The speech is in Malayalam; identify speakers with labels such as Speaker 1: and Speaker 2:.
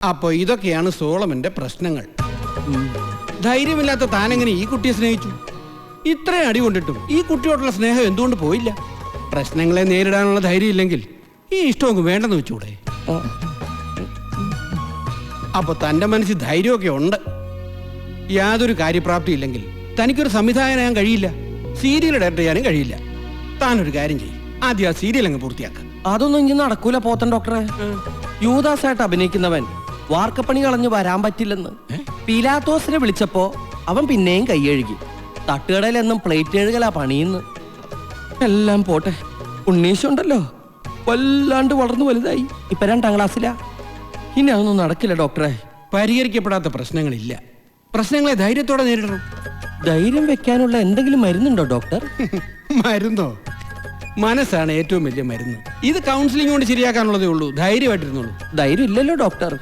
Speaker 1: അപ്പൊ ഇതൊക്കെയാണ് സോളമന്റെ പ്രശ്നങ്ങൾ. ധൈര്യമില്ലാത്ത താനെങ്ങനെ ഈ കുട്ടിയെ സ്നേഹിച്ചു? ഇത്രയും അടി കൊണ്ടിട്ടും ഈ കുട്ടിയോടുള്ള സ്നേഹം എന്തുകൊണ്ട് പോയില്ല? പ്രശ്നങ്ങളെ നേരിടാനുള്ള ധൈര്യം ഇല്ലെങ്കിൽ ഈ ഇഷ്ടമൊക്കെ വേണ്ടെന്ന് വെച്ചൂടെ? അപ്പൊ തന്റെ മനസ്സിൽ ധൈര്യമൊക്കെ ഉണ്ട്. യാതൊരു കാര്യപ്രാപ്തി ഇല്ലെങ്കിൽ തനിക്കൊരു സംവിധായകനാകാൻ കഴിയില്ല, സീരിയൽ ഡയറക്ടർ ചെയ്യാനും കഴിയില്ല. താനൊരു കാര്യം ചെയ്യും, ആദ്യം ആ സീരിയൽ അങ്ങ് പൂർത്തിയാക്കാം.
Speaker 2: അതൊന്നും ഇനി നടക്കൂല പോത്തൻ ഡോക്ടറെ. യൂദാസായിട്ട് അഭിനയിക്കുന്നവൻ വാർക്കപ്പണി കളഞ്ഞു വരാൻ പറ്റില്ലെന്ന് പീലാത്തോസിനെ വിളിച്ചപ്പോ അവൻ പിന്നെയും കൈയഴുകി. തട്ടുകടയിൽ എന്നും പ്ലേറ്റ് എഴുകലാ പണിയുന്നു. എല്ലാം പോട്ടെ, ഉണ്ണീശുണ്ടല്ലോ വല്ലാണ്ട് വളർന്നു വലുതായി, ഇപ്പൊ 2ാം ക്ലാസ്സിലാ. ഇനി അതൊന്നും നടക്കില്ല ഡോക്ടറെ.
Speaker 1: പരിഹരിക്കപ്പെടാത്ത പ്രശ്നങ്ങളില്ല, പ്രശ്നങ്ങളെ ധൈര്യത്തോടെ നേരിടണം.
Speaker 2: ധൈര്യം വെക്കാനുള്ള എന്തെങ്കിലും മരുന്നുണ്ടോ ഡോക്ടർ?
Speaker 1: മരുന്നോ? മനസ്സാണ് ഏറ്റവും വലിയ മരുന്ന്. ഇത് കൗൺസിലിംഗ് കൊണ്ട് ശരിയാക്കാനുള്ളതേ ഉള്ളൂ. ധൈര്യമായിട്ടിരുന്നുള്ളൂ.
Speaker 2: ധൈര്യം ഇല്ലല്ലോ ഡോക്ടർ.